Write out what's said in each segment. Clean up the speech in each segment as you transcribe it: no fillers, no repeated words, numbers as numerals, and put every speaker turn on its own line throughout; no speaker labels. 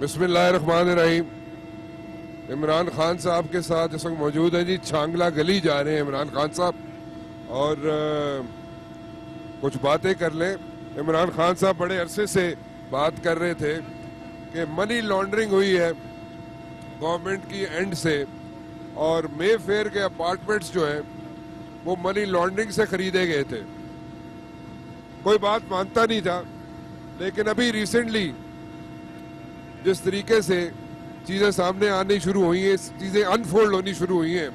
بسم اللہ الرحمن الرحیم. عمران خان صاحب کے ساتھ اس وقت موجود ہیں جی. چھانگلا گلی جا رہے ہیں عمران خان صاحب اور کچھ باتیں کر لیں. عمران خان صاحب بڑے عرصے سے بات کر رہے تھے کہ منی لانڈرنگ ہوئی ہے گورنمنٹ کی اینڈ سے اور مے فیئر کے اپارٹمنٹس جو ہیں وہ منی لانڈرنگ سے خریدے گئے تھے. کوئی بات مانتا نہیں تھا, لیکن ابھی ریسنٹلی جس طریقے سے چیزیں سامنے آنی شروع ہوئی ہیں, چیزیں انفولڈ ہونی شروع ہوئی ہیں,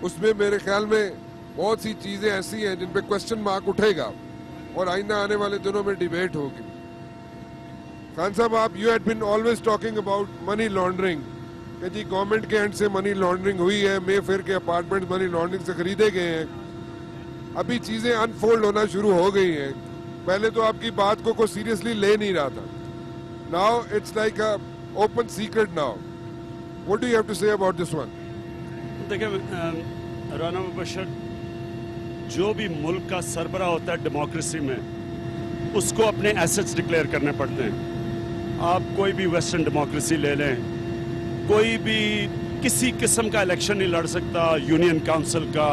اس میں میرے خیال میں بہت سی چیزیں ایسی ہیں جن پہ کوشچن مارک اٹھے گا اور آئندہ آنے والے دنوں میں ڈیبیٹ ہوگی. خان صاحب, آپ you had been always talking about money laundering کہ جی گورنمنٹ کے اینڈ سے منی لانڈرنگ ہوئی ہے, مے فیئر کے اپارٹمنٹ منی لانڈرنگ سے خریدے گئے ہیں. ابھی چیزیں انفولڈ ہونا شروع ہو گئی ہیں. پہلے تو آپ کی بات کو کوئی سیریسلی لے نہیں رہا تھا. Now it's like a open secret now. What do you have to say about this one?
دیکھیں رانا مبشر, جو بھی ملک کا سربراہ ہوتا ہے ڈیموکریسی میں اس کو اپنے ایسٹس ڈکلیئر کرنے پڑتے ہیں. آپ کوئی بھی ویسٹرن ڈیموکریسی لے لیں, کوئی بھی کسی قسم کا الیکشن نہیں لڑ سکتا, یونین کاؤنسل کا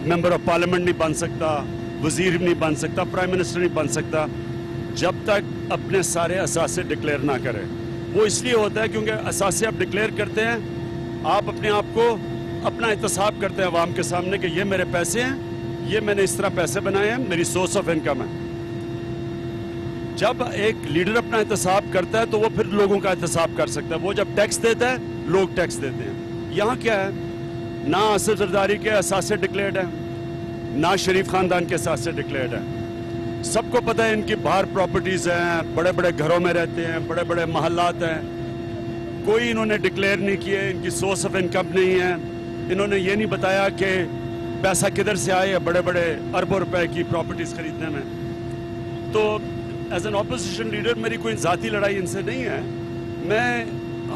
ممبر آف پارلیمنٹ نہیں بن سکتا, وزیر نہیں بن سکتا, پرائم منسٹر نہیں بن سکتا جب تک اپنے سارے اثاثے ڈکلیئر نہ کرے. وہ اس لیے ہوتا ہے کیونکہ اثاثے آپ ڈکلیئر کرتے ہیں, آپ اپنے آپ کو اپنا احتساب کرتے ہیں عوام کے سامنے کہ یہ میرے پیسے ہیں, یہ میں نے اس طرح پیسے بنائے ہیں, میری سورس آف انکم ہے. جب ایک لیڈر اپنا احتساب کرتا ہے تو وہ پھر لوگوں کا احتساب کر سکتا ہے. وہ جب ٹیکس دیتا ہے لوگ ٹیکس دیتے ہیں. یہاں کیا ہے, نہ آصف زرداری کے اثاثے ڈکلیئرڈ ہیں, نہ شریف خاندان کے اثاثے ڈکلیئرڈ ہیں. سب کو پتہ ہے ان کی باہر پراپرٹیز ہیں, بڑے بڑے گھروں میں رہتے ہیں, بڑے بڑے محلات ہیں. کوئی انہوں نے ڈکلیئر نہیں کیے, ان کی سورس آف انکم نہیں ہے. انہوں نے یہ نہیں بتایا کہ پیسہ کدھر سے آئے بڑے بڑے اربوں روپے کی پراپرٹیز خریدنے میں. تو ایز این اپوزیشن لیڈر میری کوئی ذاتی لڑائی ان سے نہیں ہے.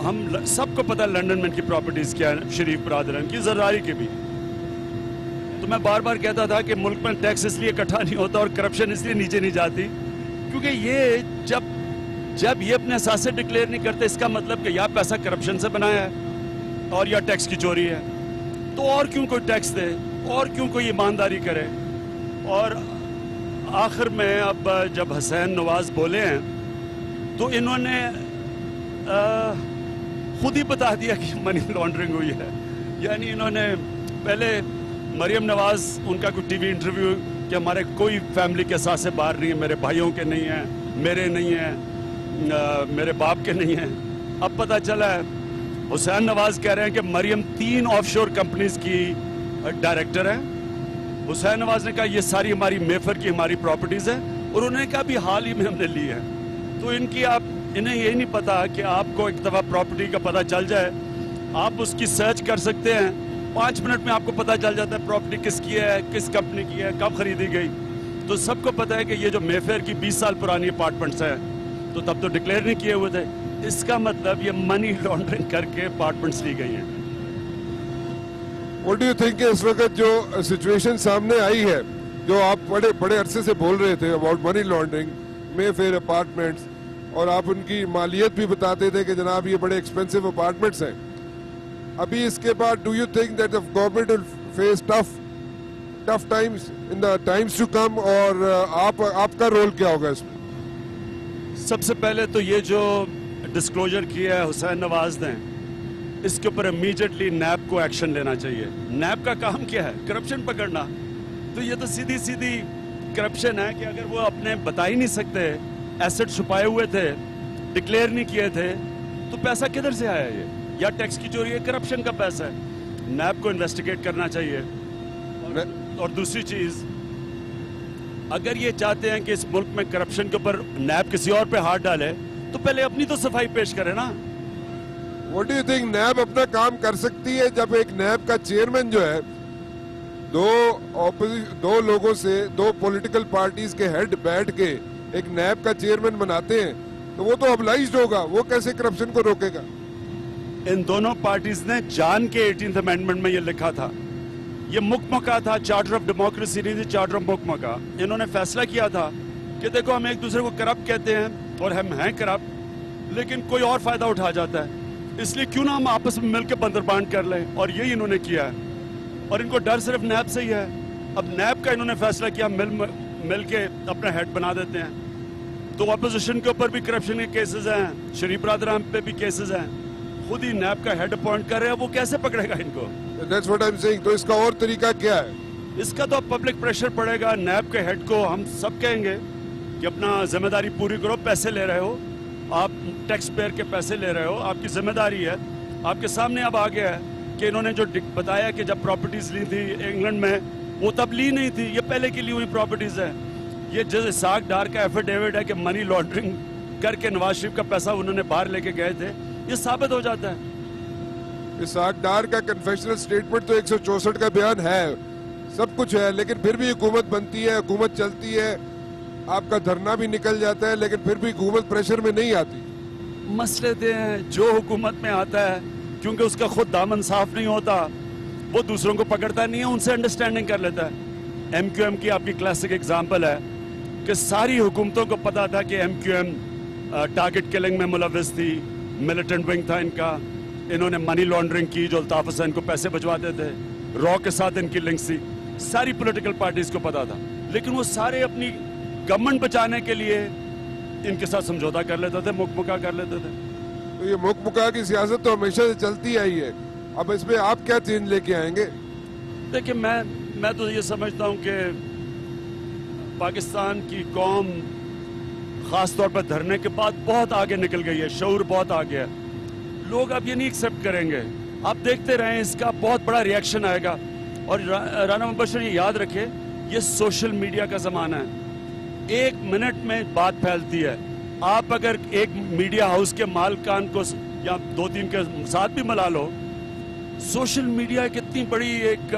ہم سب کو پتہ ہے لنڈن میں ان کی پراپرٹیز کیا ہے, شریف برادران کی, زرداری کی بھی. تو میں بار بار کہتا تھا کہ ملک میں ٹیکس اس لیے اکٹھا نہیں ہوتا اور کرپشن اس لیے نیچے نہیں جاتی کیونکہ یہ جب یہ اپنے اثاثے ڈکلیئر نہیں کرتے, اس کا مطلب کہ یا پیسہ کرپشن سے بنایا ہے اور یا ٹیکس کی چوری ہے. تو اور کیوں کوئی ٹیکس دے, اور کیوں کوئی ایمانداری کرے. اور آخر میں اب جب حسین نواز بولے ہیں تو انہوں نے خود ہی بتا دیا کہ منی لانڈرنگ ہوئی ہے. یعنی انہوں نے پہلے مریم نواز, ان کا کوئی ٹی وی انٹرویو کہ ہمارے کوئی فیملی کے ساتھ سے باہر نہیں ہے, میرے بھائیوں کے نہیں ہیں, میرے نہیں ہیں, میرے باپ کے نہیں ہیں. اب پتہ چلا ہے حسین نواز کہہ رہے ہیں کہ مریم 3 آف شور کمپنیز کی ڈائریکٹر ہیں. حسین نواز نے کہا یہ ساری ہماری میفر کی ہماری پراپرٹیز ہیں, اور انہوں نے کہا بھی حال ہی میں ہم نے لی ہے. تو انہیں یہ نہیں پتا کہ آپ کو ایک دفعہ پراپرٹی کا پتہ چل جائے, آپ اس کی سرچ کر سکتے ہیں, 5 منٹ میں آپ کو پتہ چل جاتا ہے پراپرٹی کس کی ہے, کس کمپنی کی ہے, کب خریدی گئی. تو سب کو پتہ ہے کہ یہ جو مے فیئر کی 20 سال پرانی اپارٹمنٹس ہیں تو تب تو ڈکلیئر نہیں کیے ہوئے تھے. اس کا مطلب یہ منی لانڈرنگ کر کے اپارٹمنٹس لی گئی ہیں.
What do you think اس وقت جو سچویشن سامنے آئی ہے, جو آپ بڑے عرصے سے بول رہے تھے about money laundering, Mayfair apartments, اور آپ ان کی مالیت بھی بتاتے تھے کہ جناب یہ بڑے ایکسپینسو اپارٹمنٹس ہیں. ابھی اس کے بعد do you think that the government will face tough times in the times to come, اور آپ کا رول کیا ہوگا اس میں؟
سب سے پہلے تو یہ جو ڈسکلوجر کیا ہے حسین نواز نے, اس کے اوپر امیجیٹلی نیب کو ایکشن لینا چاہیے. نیب کا کام کیا ہے, کرپشن پکڑنا. تو یہ تو سیدھی کرپشن ہے کہ اگر وہ اپنے بتا ہی نہیں سکتے, ایسٹ چھپائے ہوئے تھے, ڈکلیئر نہیں کیے تھے, تو پیسہ کدھر سے آیا؟ یہ یا ٹیکس کی چوری ہے, کرپشن کا پیسہ ہے. نیب کو انویسٹیگیٹ کرنا چاہیے. اور دوسری چیز, اگر یہ چاہتے ہیں کہ اس ملک میں کرپشن کے اوپر نیب کسی اور پہ ہاتھ ڈالے تو پہلے اپنی تو صفائی پیش کرے نا.
What do you think NAB اپنا کام کر سکتی ہے جب ایک نیب کا چیئرمین جو ہے دو لوگوں سے, 2 پولیٹیکل پارٹیز کے ہیڈ بیٹھ کے ایک نیب کا چیئرمین بناتے ہیں, تو وہ تو ابلائزڈ ہوگا, وہ کیسے کرپشن کو روکے گا؟
ان دونوں پارٹیز نے جان کے 18th امینڈمنٹ میں یہ لکھا تھا, یہ مکمہ کا تھا, چارٹر آف ڈیموکریسی نہیں تھی, چارٹر آف مکمہ کا. انہوں نے فیصلہ کیا تھا کہ دیکھو ہم ایک دوسرے کو کرپٹ کہتے ہیں, اور ہم ہیں کرپٹ لیکن کوئی اور فائدہ اٹھا جاتا ہے. اس لیے کیوں نہ ہم آپس میں مل کے بندر بانٹ کر لیں, اور یہی انہوں نے کیا ہے. اور ان کو ڈر صرف نیب سے ہی ہے. اب نیب کا انہوں نے فیصلہ کیا مل کے اپنا ہیڈ بنا دیتے ہیں. تو اپوزیشن کے اوپر بھی کرپشن کے کیسز ہیں, شریف برادران پہ بھی کیسز ہیں. خود ہی نیب کا ہیڈ اپوائنٹ کر رہے ہیں, وہ کیسے پکڑے گا ان کو؟
That's what I'm saying. تو اس کا اور طریقہ کیا ہے؟
اس کا تو اب پبلک پریشر پڑے گا. نیب کے ہیڈ کو ہم سب کہیں گے کہ اپنا ذمہ داری پوری کرو. پیسے لے رہے ہو آپ, ٹیکس پیئر کے پیسے لے رہے ہو, آپ کی ذمہ داری ہے. آپ کے سامنے اب آ گیا ہے کہ انہوں نے جو بتایا کہ جب پراپرٹیز لی تھی انگلینڈ میں, وہ تب لی نہیں تھی, یہ پہلے کی لی ہوئی پراپرٹیز ہیں. یہ جیسے ساکھ ڈار کا ایفیڈیوٹ ہے کہ منی لانڈرنگ کر کے نواز شریف کا پیسہ انہوں نے باہر لے کے گئے تھے, یہ ثابت ہو جاتا ہے.
اسحاق ڈار کا کنفیشنل سٹیٹمنٹ تو 164 کا بیان ہے, سب کچھ ہے, لیکن پھر بھی حکومت بنتی ہے, حکومت چلتی ہے, آپ کا دھرنا بھی نکل جاتا ہے, لیکن پھر بھی حکومت پریشر میں نہیں آتی.
مسئلے تھے جو حکومت میں آتا ہے کیونکہ اس کا خود دامن صاف نہیں ہوتا, وہ دوسروں کو پکڑتا نہیں ہے, ان سے انڈرسٹینڈنگ کر لیتا ہے. ایم کیو ایم کی آپ کی کلاسک اگزامپل ہے کہ ساری حکومتوں کو پتا تھا کہ M Q M target killing میں ملوث تھی, ملیٹنٹ ونگ تھا ان کا, انہوں نے منی لانڈرنگ کی, جو الطاف حسین کو پیسے بھجواتے تھے, را کے ساتھ ان کی لنکس تھی. ساری پولیٹیکل پارٹیز کو پتا تھا, لیکن وہ سارے اپنی گورنمنٹ بچانے کے لیے ان کے ساتھ سمجھوتا کر لیتے تھے, مکمکا کر لیتے تھے.
تو یہ مکمکا کی سیاست تو ہمیشہ سے چلتی آئی ہے, اب اس میں آپ کیا چینج لے کے آئیں گے؟
دیکھیں میں تو یہ سمجھتا ہوں کہ پاکستان کی قوم خاص طور پر دھرنے کے بعد بہت آگے نکل گئی ہے, شعور بہت آگے ہے. لوگ اب یہ نہیں ایکسیپٹ کریں گے, آپ دیکھتے رہیں, اس کا بہت بڑا ریاکشن آئے گا. اور رانا مبشر یہ یاد رکھے, یہ سوشل میڈیا کا زمانہ ہے, 1 منٹ میں بات پھیلتی ہے. آپ اگر ایک میڈیا ہاؤس کے مالکان کو یا 2-3 کے ساتھ بھی ملا لو, سوشل میڈیا ایک اتنی بڑی ایک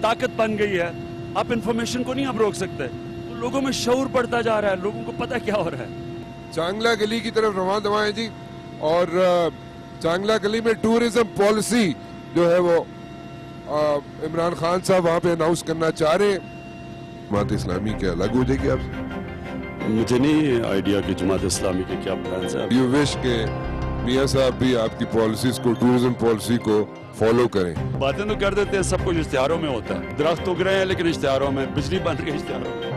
طاقت بن گئی ہے, آپ انفارمیشن کو نہیں اب روک سکتے. تو لوگوں میں شعور بڑھتا جا رہا ہے, لوگوں کو پتہ کیا ہو رہا ہے.
چانگلہ گلی کی طرف رواں دوائیں جی, اور چانگلہ گلی میں ٹورزم پالیسی جو ہے وہ عمران خان صاحب وہاں پہ اناؤنس کرنا چاہ رہے ہیں. جماعت اسلامی کیا الگ ہو جائے گی آپ سے؟
مجھے نہیں آئیڈیا کہ جماعت اسلامی کے کیا پلانس ہیں.
یو وش کہ میاں صاحب بھی آپ کی پالیسیز کو, ٹورزم پالیسی کو فالو کریں.
باتیں تو کر دیتے ہیں, سب کچھ اشتہاروں میں ہوتا ہے. درخت اگ رہے ہیں لیکن اشتہاروں میں, بجلی بن رہی ہے اشتہاروں میں.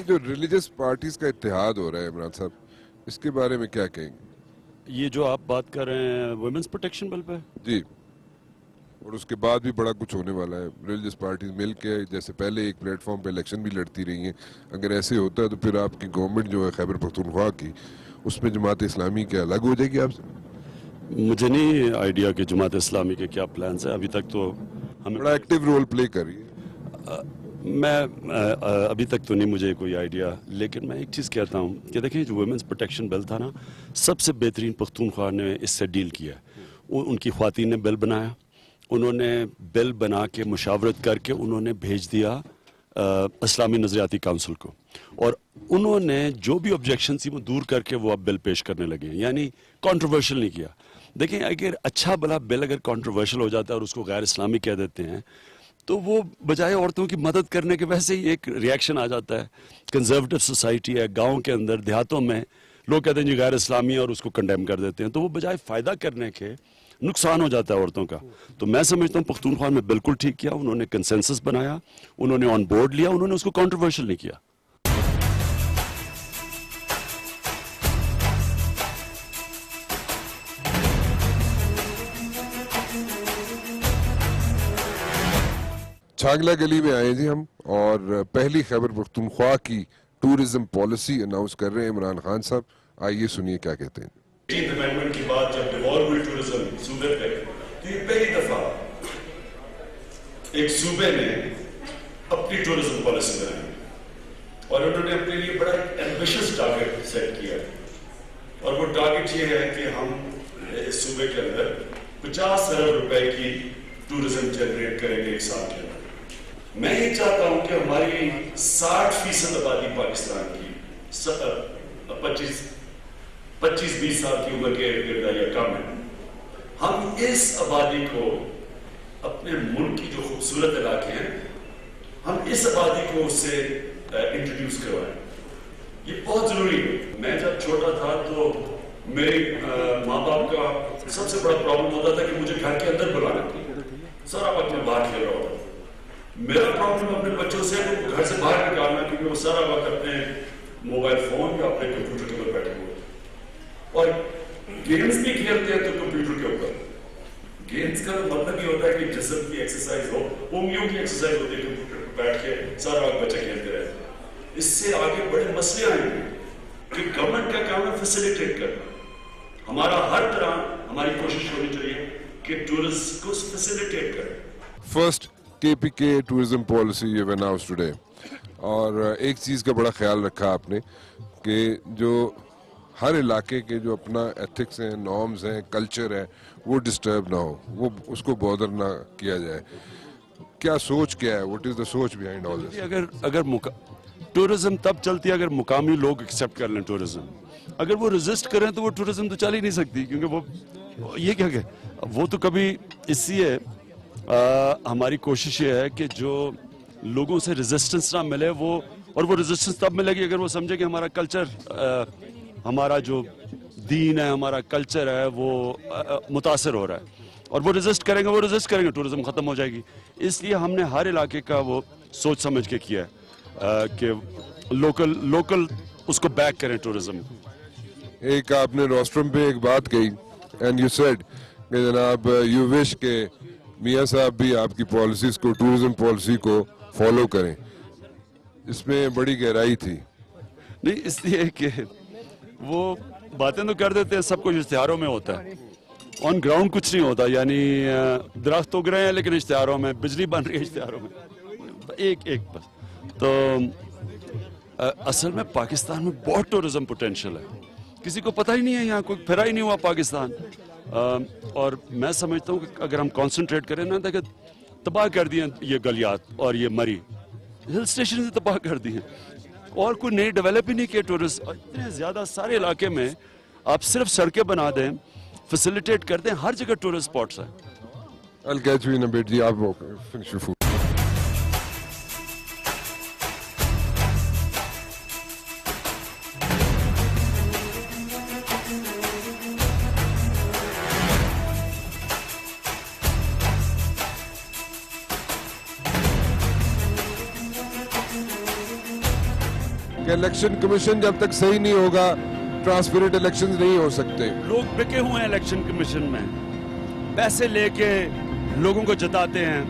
جو ریلیجس پارٹیز کا اتحاد ہو رہا ہے عمران صاحب, اس کے بارے میں کیا کہیں گے؟
یہ جو آپ بات کر رہے ہیں ویمنس پروٹیکشن بل پہ,
جی, اور اس کے بعد بھی بڑا کچھ ہونے والا ہے. ریلیجس پارٹیز مل کے جیسے پہلے ایک پلیٹ فارم پہ الیکشن بھی لڑتی رہی ہیں, اگر ایسے ہوتا ہے تو پھر آپ کی گورنمنٹ جو ہے خیبر پختونخوا کی, اس میں جماعت اسلامی کیا الگ ہو جائے گی آپ سے؟
مجھے نہیں آئیڈیا کہ جماعت اسلامی کے کیا پلانس ہیں. ابھی تک تو ہمیں
بڑا ایکٹیو رول پلے کر رہی ہے.
میں ابھی تک تو نہیں مجھے کوئی آئیڈیا, لیکن میں ایک چیز کہتا ہوں کہ دیکھیں جو ویمنس پروٹیکشن بل تھا نا, سب سے بہترین پختونخوا نے اس سے ڈیل کیا. ان کی خواتین نے بل بنایا, انہوں نے بل بنا کے مشاورت کر کے انہوں نے بھیج دیا اسلامی نظریاتی کونسل کو, اور انہوں نے جو بھی آبجیکشن تھی وہ دور کر کے وہ اب بل پیش کرنے لگے ہیں, یعنی کانٹروورشل نہیں کیا. دیکھیں اگر اچھا بلا بل اگر کانٹروورشل ہو جاتا ہے اور اس کو غیر اسلامی کہہ دیتے ہیں, تو وہ بجائے عورتوں کی مدد کرنے کے ویسے ہی ایک ریاکشن آ جاتا ہے. کنزرویٹو سوسائٹی ہے, گاؤں کے اندر دیہاتوں میں لوگ کہتے ہیں جی غیر اسلامی ہے اور اس کو کنڈیم کر دیتے ہیں, تو وہ بجائے فائدہ کرنے کے نقصان ہو جاتا ہے عورتوں کا. تو میں سمجھتا ہوں پختونخوا میں بالکل ٹھیک کیا, انہوں نے کنسنسس بنایا, انہوں نے آن بورڈ لیا, انہوں نے اس کو کانٹروورشل نہیں کیا.
چھانگلہ گلی میں آئے جی ہم, اور پہلی خیبر پختونخوا کی ٹورزم پالیسی اناؤنس کر رہے ہیں عمران خان صاحب. آئیے سنیے کیا کہتے ہیں.
18th امینڈمنٹ کی بات جب ڈیوالو ہوئی ٹورزم صوبے پہ, تو یہ پہلی دفعہ ایک صوبے نے اپنی ٹورزم پالیسی بنائی, اور انہوں نے اپنے لیے بڑا ایمبیشس ٹارگٹ سیٹ کیا, اور وہ ٹارگٹ یہ ہے کہ ہم اس صوبے کے اندر 50 ارب روپے کی ٹورزم جنریٹ کریں گے ایک سال کے اندر. میں یہ چاہتا ہوں کہ ہماری 60% آبادی پاکستان کی 25-20 साल की उम्र के इर्द या कम है, हम इस आबादी को अपने मुल्क की जो खूबसूरत इलाके हैं, हम इस आबादी को उससे इंट्रोड्यूस करवाएं। ये बहुत जरूरी है। मैं जब छोटा था तो मेरे माँ बाप का सबसे बड़ा प्रॉब्लम होता था कि मुझे घर के अंदर बुलाना, सारा वक्त मैं बाहर खेल रहा होता था। मेरा प्रॉब्लम अपने बच्चों से घर से बाहर निकालना, क्योंकि वो सारा वक्त अपने मोबाइल फोन या अपने कंप्यूटर के ऊपर बैठे हुए और गेम्स भी खेलते हैं तो कंप्यूटर के ऊपर। गेम्स का मतलब ये होता है कि जिस्म की एक्सरसाइज हो, उंगलियों की एक्सरसाइज होती है, कंप्यूटर पर बैठ के सारा वक्त बच्चे खेलते रहते हैं। इससे आगे बड़े मसले आएंगे कि गवर्नमेंट का काम है फैसिलिटेट करना। हमारा हर तरह हमारी कोशिश होनी चाहिए कि टूरिस्ट को फैसिलिटेट करें।
फर्स्ट KPK टूरिज्म पॉलिसी ये अनाउंस टुडे, और एक चीज़ का बड़ा ख्याल रखा आपने कि जो हर इलाके के जो अपना एथिक्स हैं, नॉर्म्स हैं, कल्चर है, वो डिस्टर्ब ना हो, वो उसको बॉदर ना किया जाए। क्या सोच क्या है, व्हाट इज द सोच बिहाइंड ऑल दिस?
अगर टूरिज्म तब चलती है अगर मुकामी लोग एक्सेप्ट कर लें टूरिज्म। अगर वो रेजिस्ट करें तो वो टूरिज्म तो चल ही नहीं सकती, क्योंकि वो ये क्या है, वो तो कभी इसलिए हमारी कोशिश ये है कि जो लोगों से रेजिस्टेंस ना मिले वो, और वो रेजिस्टेंस तब मिलेगी अगर वो समझे कि हमारा कल्चर, हमारा जो दीन है, हमारा कल्चर है, वो मुतासर हो रहा है, और वो रेजिस्ट करेंगे टूरिज्म खत्म हो जाएगी। इसलिए हमने हर इलाके का वो सोच समझ के किया है कि लोकल उसको बैक करें टूरिज्म।
एक आपने रोस्ट्रम पे एक बात कही, एंड यू सेड कि जनाब यू विश के मियाँ साहब भी आपकी पॉलिसीज को, टूरिज्म पॉलिसी को फॉलो करें। इसमें बड़ी गहराई थी।
नहीं, इसलिए कि वो बातें तो कर देते हैं, सब कुछ इश्तिहारों में होता है, ऑन ग्राउंड कुछ नहीं होता। यानी दरख्त उग रहे हैं लेकिन इश्तिहारों में, बिजली बन रही है इश्तिहारों में, एक बस। तो असल में पाकिस्तान में बहुत टूरिज्म पोटेंशियल है, किसी को पता ही नहीं है, यहाँ कोई फिरा ही नहीं हुआ पाकिस्तान। और मैं समझता हूँ कि अगर हम कंसंट्रेट करें ना, देखिए तबाह कर दिए ये गलियात और ये मरी हिल स्टेशन से तबाह कर दिए, और कोई नई डेवलप ही नहीं किए टूरिस्ट। इतने ज्यादा सारे इलाके में आप सिर्फ सड़कें बना दें, फैसिलिटेट कर दें, हर जगह टूरिस्ट स्पॉट्स हैं।
I'll catch you in a bit जी, आप finish your food. Election commission जब तक सही नहीं होगा, ट्रांसपेरेंट इलेक्शंस नहीं हो सकते।
लोग बिके हुए हैं इलेक्शन कमीशन में, पैसे लेके लोगों को जताते हैं।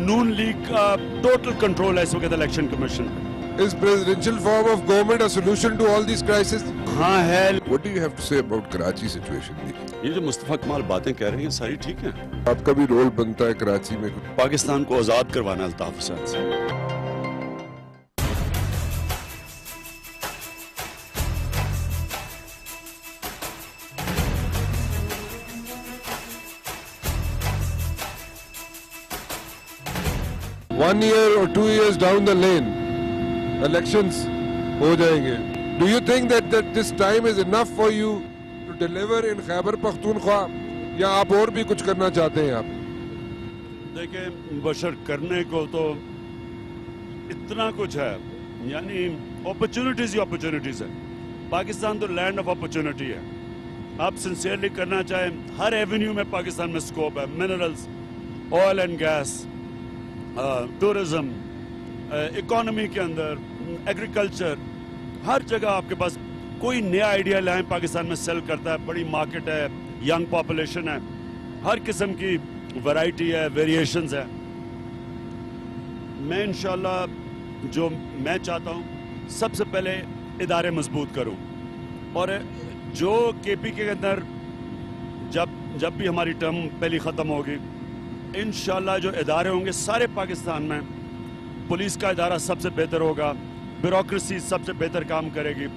नून लीग का टोटल कंट्रोल है इस वक्त इलेक्शन कमीशन पे।
Is presidential form of government a solution to all these crises?
हाँ है।
What do you have to say about Karachi situation?
ये जो मुस्तफा कमाल बातें कह रही हैं सारी ठीक हैं।
आपका भी रोल बनता है कराची में।
पाकिस्तान को आजाद करवाना अल्ताफ हुसैन से।
One year or 2 years down the lane, elections हो जाएंगे. Do you think that this time is enough for you to deliver in Khyber Pakhtunkhwa, या आप और भी कुछ करना चाहते हैं आप?
देखिए, बशर करने को तो इतना कुछ है, यानी अपॉर्चुनिटीज ही अपॉर्चुनिटीज है। पाकिस्तान तो लैंड ऑफ अपॉर्चुनिटी है। आप सिंसियरली करना चाहें, हर एवेन्यू में पाकिस्तान में स्कोप है। Minerals, oil and gas, tourism, economy के अंदर, एग्रीकल्चर, हर जगह आपके पास कोई नया आइडिया लाएं, पाकिस्तान में सेल करता है। बड़ी मार्केट है, यंग पॉपुलेशन है, हर किस्म की वैरायटी है, वेरिएशंस है। मैं इंशाल्लाह जो मैं चाहता हूँ, सबसे पहले इदारे मजबूत करूँ, और जो KPK के अंदर जब भी हमारी टर्म पहली ख़त्म होगी, इंशाल्लाह जो इदारे होंगे सारे पाकिस्तान में, पुलिस का इदारा सबसे बेहतर होगा, ब्यूरोक्रेसी सबसे बेहतर काम करेगी,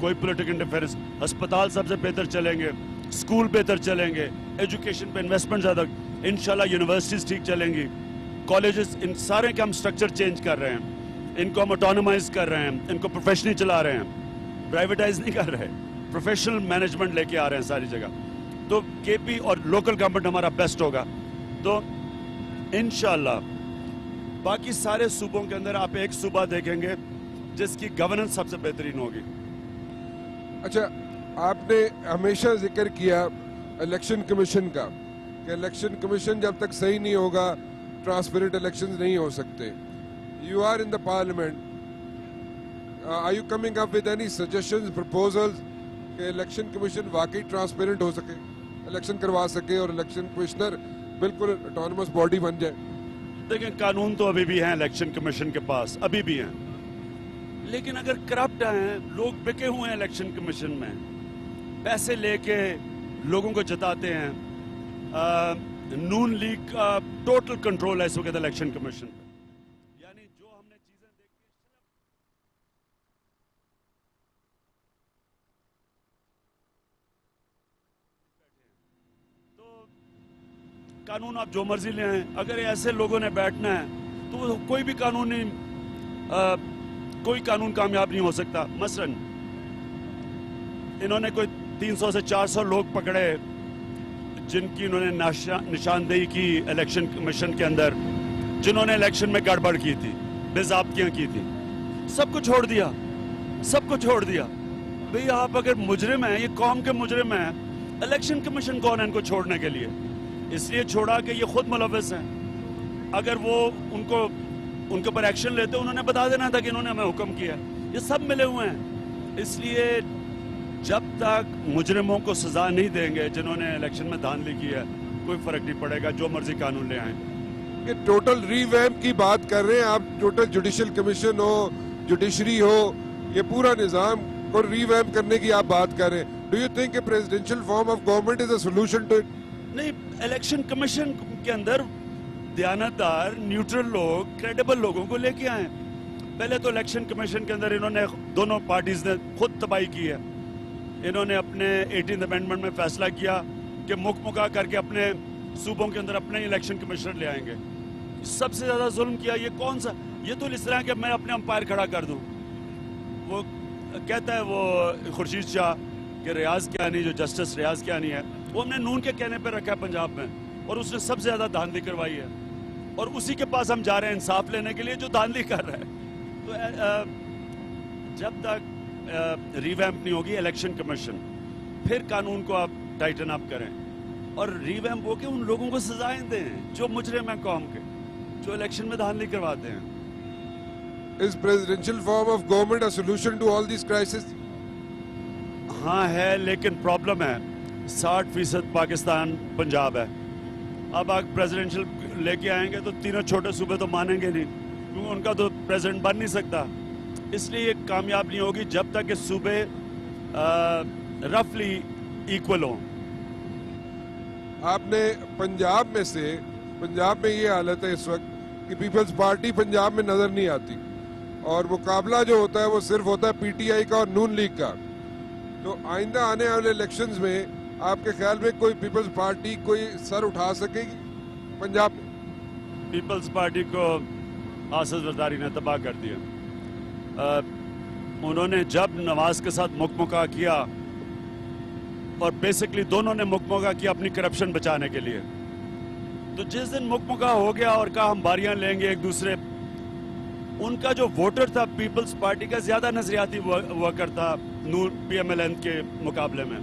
कोई पॉलिटिकल इंटरफेरेंस, अस्पताल सबसे बेहतर चलेंगे, स्कूल बेहतर चलेंगे, एजुकेशन पे इन्वेस्टमेंट ज़्यादा, इंशाल्लाह यूनिवर्सिटीज़ ठीक चलेंगी, कॉलेजेस, इन सारे के हम स्ट्रक्चर चेंज कर रहे हैं। इनको हम ऑटोनोमाइज कर रहे हैं, इनको प्रोफेशनली चला रहे हैं, प्राइवेटाइज नहीं कर रहे, प्रोफेशनल मैनेजमेंट लेके आ रहे हैं सारी जगह। तो केपी और लोकल गवर्नमेंट हमारा बेस्ट होगा। तो इंशाल्लाह बाकी सारे सूबों के अंदर आप एक सूबा देखेंगे जिसकी गवर्नेंस सबसे बेहतरीन होगी।
अच्छा, आपने हमेशा जिक्र किया इलेक्शन कमीशन का कि इलेक्शन कमीशन जब तक सही नहीं होगा ट्रांसपेरेंट इलेक्शंस नहीं हो सकते। You are in the parliament, are you coming up with any suggestions, proposals कि इलेक्शन कमीशन वाकई ट्रांसपेरेंट हो सके, इलेक्शन करवा सके और इलेक्शन कमिश्नर बिल्कुल ऑटोनमस बॉडी बन जाए?
देखें, कानून तो अभी भी हैं इलेक्शन कमीशन के पास, अभी भी हैं, लेकिन अगर करप्ट हैं, लोग बिके हुए हैं इलेक्शन कमीशन में, पैसे लेके लोगों को जताते हैं। नून लीग का टोटल कंट्रोल है इस वक्त इलेक्शन कमीशन पे, यानी जो हमने चीजें देखी तो कानून आप जो मर्जी ले आए, अगर ऐसे लोगों ने बैठना है तो कोई भी कानून नहीं, कोई कानून कामयाब नहीं हो सकता। मसलन इन्होंने कोई 300 से 400 लोग पकड़े जिनकी इन्होंने निशानदेही की इलेक्शन कमीशन के अंदर, जिन्होंने इलेक्शन में गड़बड़ की थी, बेज़ाब्तियां की थी, सबको छोड़ दिया, सबको छोड़ दिया। भाई आप अगर मुजरिम हैं, ये कौम के मुजरिम हैं, इलेक्शन कमीशन कौन है इनको छोड़ने के लिए? इसलिए छोड़ा कि ये खुद मुलविस हैं। अगर वो उनके ऊपर एक्शन लेते, उन्होंने बता देना था कि इन्होंने हमें हुक्म किया। ये सब मिले हुए हैं। इसलिए जब तक मुजरिमों को सजा नहीं देंगे जिन्होंने इलेक्शन में धांधली की है, कोई फर्क नहीं पड़ेगा, जो मर्जी कानून ले आए।
ये टोटल रीवैम्प की बात कर रहे हैं आप, टोटल जुडिशियल कमीशन हो, जुडिशरी हो, ये पूरा निजाम को रीवैम्प करने की आप बात कर रहे हैं। Do you think presidential form of government is a solution to it?
नहीं, इलेक्शन कमीशन के अंदर दयानतदार, न्यूट्रल लोग, क्रेडिबल लोगों को लेके आए। पहले तो इलेक्शन कमीशन के अंदर इन्होंने, दोनों पार्टीज ने खुद तबाही की है। इन्होंने अपने 18th अमेंडमेंट में फैसला किया कि मुकमुका करके अपने सूबों के अंदर अपने इलेक्शन कमिश्नर ले आएंगे। सबसे ज्यादा जुल्म किया। ये कौन सा, ये तो इस तरह कि मैं अपने अंपायर खड़ा कर दूं। वो कहता है वो खुर्शीद शाह कि रियाज कियानी, जो जस्टिस रियाज कियानी है, वो हमने नून के कहने पर रखा है पंजाब में, और उसने सबसे ज्यादा धांधली करवाई है, और उसी के पास हम जा रहे हैं इंसाफ लेने के लिए जो धांधली कर रहा है। तो जब तक रिवैम्प नहीं होगी इलेक्शन कमीशन, फिर कानून को आप टाइटन अप करें और रिवैम्प हो के उन लोगों को सजाएं दें जो मुजरिम हैं कौम के, जो इलेक्शन में धांधली करवाते हैं।
Is presidential form of government a solution to all these crises?
हाँ है, लेकिन प्रॉब्लम है 60% पाकिस्तान पंजाब है। अब आप प्रेसिडेंशियल लेके आएंगे तो तीनों छोटे सूबे तो मानेंगे नहीं, क्योंकि उनका तो प्रेसिडेंट बन नहीं सकता। इसलिए ये कामयाब नहीं होगी जब तक कि सूबे रफली इक्वल हों।
आपने पंजाब में से, पंजाब में ये हालत है इस वक्त कि पीपल्स पार्टी पंजाब में नजर नहीं आती, और मुकाबला जो होता है वो सिर्फ होता है पीटीआई का और नून लीग का। तो आइंदा आने वाले इलेक्शंस में आपके ख्याल में कोई पीपल्स पार्टी कोई सर उठा सकेगी पंजाब में?
पीपल्स पार्टी को आसिफ जरदारी ने तबाह कर दिया। उन्होंने जब नवाज के साथ मुकमुका किया, और बेसिकली दोनों ने मुकमुका किया अपनी करप्शन बचाने के लिए, तो जिस दिन मुकमुका हो गया और कहा हम बारियां लेंगे एक दूसरे, उनका जो वोटर था पीपल्स पार्टी का ज्यादा नजरियाती वर्कर था नूर पीएमएलएन के मुकाबले में।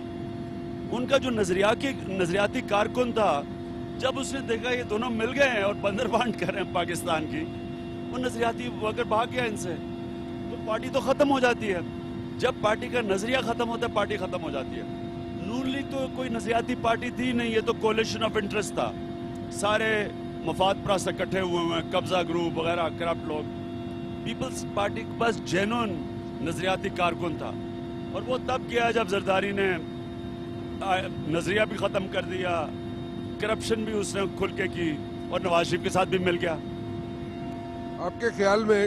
उनका जो नजरियाती कारकुन था, जब उसने देखा ये दोनों मिल गए हैं और बंदरबांट कर रहे हैं पाकिस्तान की, वो नजरियाती वर्कर भाग गया इनसे, तो पार्टी तो खत्म हो जाती है। जब पार्टी का नजरिया खत्म होता है, पार्टी खत्म हो जाती है। नून लीग तो कोई नजरियाती पार्टी थी नहीं, ये तो कोलिशन ऑफ इंटरेस्ट था, सारे मफाद परस्त इकट्ठे हुए हैं, कब्जा ग्रुप वगैरह, करप्ट लोग। पीपल्स पार्टी के पास जेन्युइन नजरियाती कारकुन था, और वो तब किया जब जरदारी ने नजरिया भी खत्म कर दिया, करप्शन भी उसने खुल के की, और नवाज शरीफ के साथ भी मिल गया।
आपके ख्याल में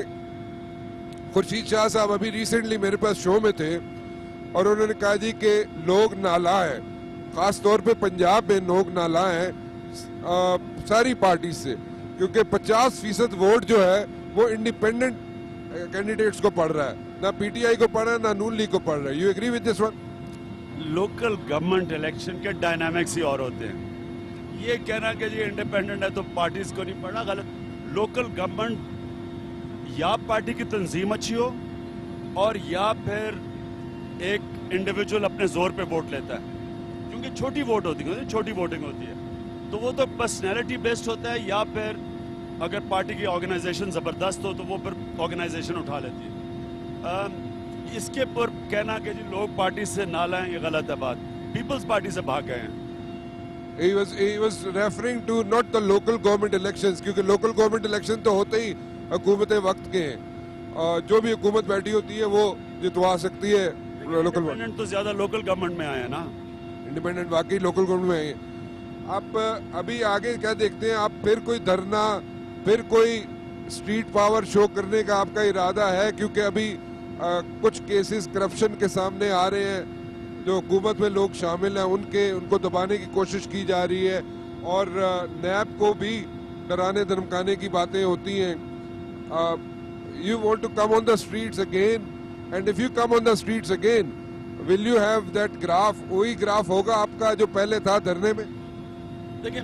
खुर्शीद शाह साहब अभी रिसेंटली मेरे पास शो में थे, और उन्होंने कहा जी कि लोग नाला है, खास तौर पे पंजाब में लोग नाला है सारी पार्टी से, क्योंकि 50% वोट जो है वो इंडिपेंडेंट कैंडिडेट्स को पढ़ रहा है, ना पीटीआई को पढ़ रहा है, ना नून लीग को पढ़ रहा है. You agree with this one?
Local government election के डायनामिक्स ही और होते हैं. ये कहना कि जी इंडिपेंडेंट है तो पार्टीज को नहीं पढ़ना, गलत. लोकल गवर्नमेंट या पार्टी की तंजीम अच्छी हो और या फिर एक इंडिविजुअल अपने जोर पे वोट लेता है, क्योंकि छोटी वोट होती है, छोटी वोटिंग होती है, तो वो तो पर्सनैलिटी बेस्ड होता है, या फिर अगर पार्टी की ऑर्गेनाइजेशन ज़बरदस्त हो तो वो फिर ऑर्गेनाइजेशन उठा लेती है. इसके पर कहना कि जी लोग पार्टी से ना लाएं, ये गलत है बात. पीपल्स पार्टी से भाग गए हैं.
He was referring to not the local government elections, क्योंकि local government election तो होते ही हुकूमत वक्त के हैं. जो भी हुकूमत बैठी होती है वो जितवा सकती है. लोकल
इंडिपेंडेंट तो ज्यादा लोकल गवर्नमेंट में आए हैं ना.
इंडिपेंडेंट वाकई लोकल गवर्नमेंट में आए हैं. आप अभी आगे क्या देखते हैं? आप फिर कोई धरना, फिर कोई स्ट्रीट पावर शो करने का आपका इरादा है? क्योंकि अभी कुछ केसेस करप्शन के सामने आ रहे हैं, जो हुकूमत में लोग शामिल हैं उनको दबाने की कोशिश की जा रही है, और नैब को भी डराने धमकाने की बातें होती हैं. You want to come on the streets again, and if you come on the streets again, will you have that graph? वही ग्राफ होगा आपका जो पहले था धरने में?
देखिए,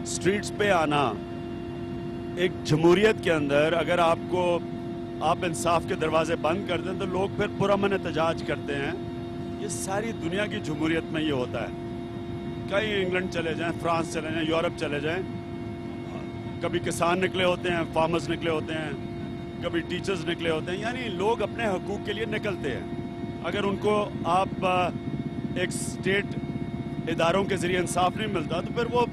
स्ट्रीट्स पे आना एक जमहूरियत के अंदर, अगर आप इंसाफ के दरवाजे बंद कर दें तो लोग फिर पुरअमन एहतजाज करते हैं. ये सारी दुनिया की जमहूरियत में ये होता है. कहीं इंग्लैंड चले जाएं, फ्रांस चले जाएं, यूरोप चले जाएं, कभी किसान निकले होते हैं, फार्मर्स निकले होते हैं, कभी टीचर्स निकले होते हैं, यानी लोग अपने हकूक के लिए निकलते हैं. अगर उनको आप एक स्टेट इदारों के जरिए इंसाफ नहीं मिलता तो फिर वो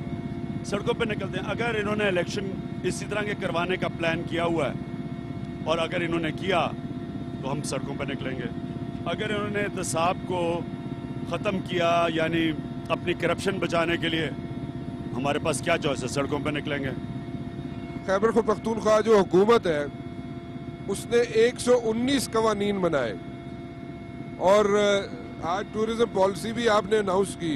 सड़कों पे निकलते हैं. अगर इन्होंने इलेक्शन इसी तरह के करवाने का प्लान किया हुआ है, और अगर इन्होंने किया तो हम सड़कों पे निकलेंगे. अगर इन्होंने एहतसाब को ख़त्म किया, यानी अपनी करप्शन बचाने के लिए, हमारे पास क्या चॉइस है? सड़कों पे निकलेंगे.
खैबर पख्तूनख्वा जो हुकूमत है उसने 119 कवानीन बनाए, और आज टूरिज्म पॉलिसी भी आपने अनाउंस की.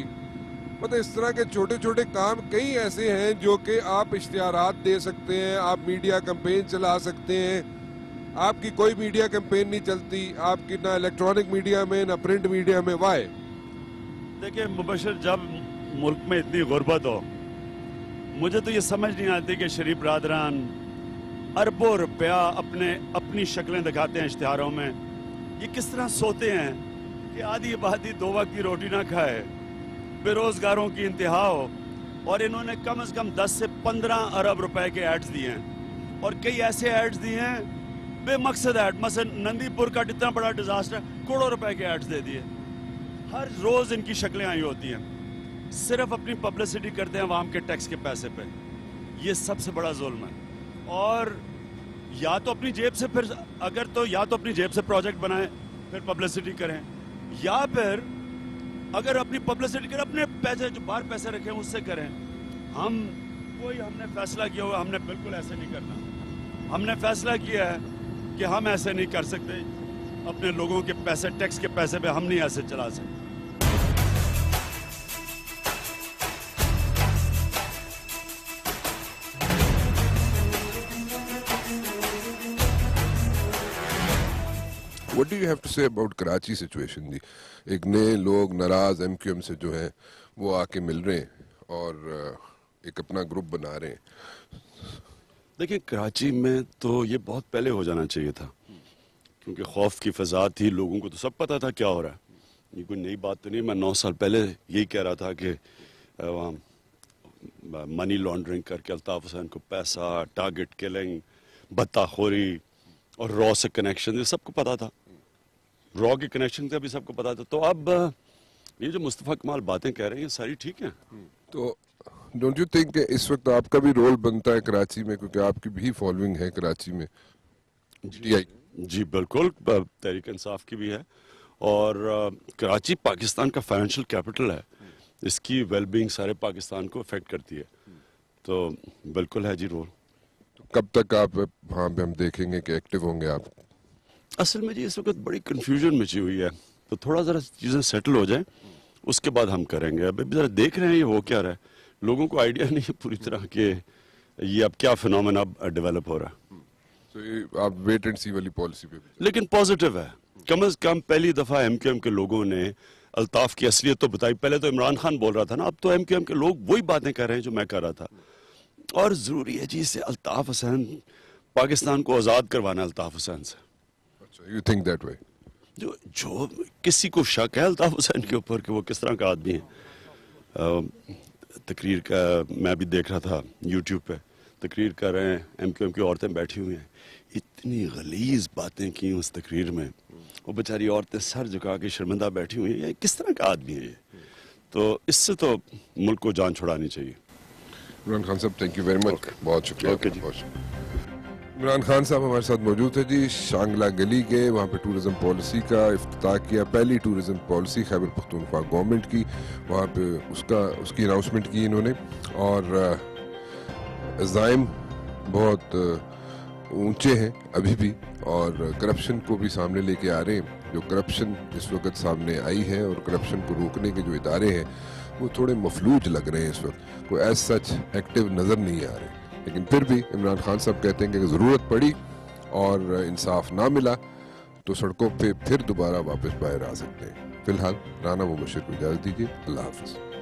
मतलब इस तरह के छोटे छोटे काम कई ऐसे हैं जो कि आप इश्तिहारात दे सकते हैं, आप मीडिया कैंपेन चला सकते हैं. आपकी कोई मीडिया कैंपेन नहीं चलती, आपकी ना इलेक्ट्रॉनिक मीडिया में ना प्रिंट मीडिया में. वाई?
देखिए मुबशर, जब मुल्क में इतनी गुर्बत हो, मुझे तो ये समझ नहीं आती कि शरीफ बरादरान अरबों रुपया अपनी शक्लें दिखाते हैं इश्तिहारों में. ये किस तरह सोते हैं कि आधी आबादी 2 वक्त की रोटी ना खाए, बेरोजगारों की इंतहा हो, और इन्होंने कम से कम 10 से 15 अरब रुपए के एड्स दिए हैं, और कई ऐसे एड्स दिए हैं बेमकसद एड. मसलन नंदीपुर का इतना बड़ा डिजास्टर, करोड़ों रुपए के एड्स दे दिए. हर रोज इनकी शक्लें आई होती हैं, सिर्फ अपनी पब्लिसिटी करते हैं अवाम के टैक्स के पैसे पे. ये सबसे बड़ा जुल्म है. और या तो अपनी जेब से, फिर अगर तो या तो अपनी जेब से प्रोजेक्ट बनाएं, फिर पब्लिसिटी करें, या फिर अगर अपनी पब्लिसिटी करें, अपने पैसे जो बाहर पैसे रखे हैं उससे करें. हमने फैसला किया हुआ, हमने बिल्कुल ऐसे नहीं करना. हमने फैसला किया है कि हम ऐसे नहीं कर सकते, अपने लोगों के पैसे, टैक्स के पैसे पे हम नहीं ऐसे चला सकते.
What do you have to say about Karachi situation जी? एक नए लोग नाराज एमक्यूएम से जो हैं वो आके मिल रहे हैं और एक अपना ग्रुप बना रहे हैं.
देखिए, कराची में तो ये बहुत पहले हो जाना चाहिए था, क्योंकि खौफ की फ़ज़ा थी. लोगों को तो सब पता था क्या हो रहा है. ये कोई नई बात तो नहीं. मैं 9 साल पहले यही कह रहा था कि मनी लॉन्ड्रिंग करके अल्ताफ़ हुसैन को पैसा, टारगेट किलिंग, बत्ताखोरी और रॉ से कनेक्शन, ये सबको पता था. रॉ के कनेक्शन का भी सबको पता था. तो अब ये जो मुस्तफ़ा कमाल बातें कह रहे हैं सारी ठीक हैं. तो
डोंट यू थिंक इस वक्त आपका भी रोल बनता है कराची में, क्योंकि आपकी भी फॉलोइंग है कराची में?
जी बिल्कुल, तहरीक इंसाफ की भी है, और कराची पाकिस्तान का फाइनेंशियल कैपिटल है. इसकी वेलबींग सारे पाकिस्तान को अफेक्ट करती है. तो बिल्कुल है जी रोल.
तो कब तक आप वहाँ पे हम देखेंगे कि एक्टिव होंगे आप?
असल में जी इस वक्त बड़ी कंफ्यूजन मची हुई है, तो थोड़ा ज़रा चीज़ें सेटल हो जाए उसके बाद हम करेंगे. अभी ज़रा देख रहे हैं ये हो क्या रहा है. लोगों को आइडिया नहीं है पूरी तरह कि ये अब क्या फिनोमेना डेवलप हो रहा है.
तो ये आप वेट एंड सी वाली पॉलिसी पे भी
लेकिन पॉजिटिव है, कम से कम पहली दफा एमक्यूएम के लोगों ने अल्ताफ की असलियत तो बताई। पहले तो इमरान खान बोल रहा था ना, अब तो एमक्यूएम के लोग वही बातें कर रहे हैं जो मैं कर रहा था। और जरूरी है जी इससे अल्ताफ हुसैन, पाकिस्तान को आजाद करवाना अल्ताफ हुसैन से।
अच्छा, यू थिंक दैट वे?
जो किसी को शक है अल्ताफ हुसैन के ऊपर कि वो किस तरह का आदमी है। तकरीर का मैं भी देख रहा था यूट्यूब पे, तकरीर कर रहे हैं, एमक्यूएम की औरतें बैठी हुई हैं, इतनी गलीज बातें की उस तकरीर में, वो बेचारी औरतें सर झुका के शर्मिंदा बैठी हुई हैं। ये किस तरह का आदमी है ये? तो इससे तो मुल्क को जान छुड़ानी चाहिए।
इमरान खान साहब, थैंक यू वेरी मच, बहुत शुक्रिया।
ओके जी।
इमरान खान साहब हमारे साथ मौजूद है जी। शांगला गली गए, वहाँ पे टूरिज्म पॉलिसी का इफ्तिताह किया, पहली tourism policy Khyber Pakhtunkhwa government की, वहाँ पे उसकी अनाउंसमेंट की इन्होंने। और अज़ाइम बहुत ऊंचे हैं अभी भी, और करप्शन को भी सामने लेके आ रहे हैं। जो करप्शन इस वक्त सामने आई है और करप्शन को रोकने के जो इदारे हैं वो थोड़े मफलूज लग रहे हैं इस वक्त, कोई एज सच एक्टिव नज़र नहीं आ रहे। लेकिन फिर भी इमरान खान साहब कहते हैं कि ज़रूरत पड़ी और इंसाफ ना मिला तो सड़कों पे फिर दोबारा वापस बाहर आ सकते हैं। फिलहाल राना मुबशिर को इजाज़त दीजिए, अल्लाह हाफ़िज़।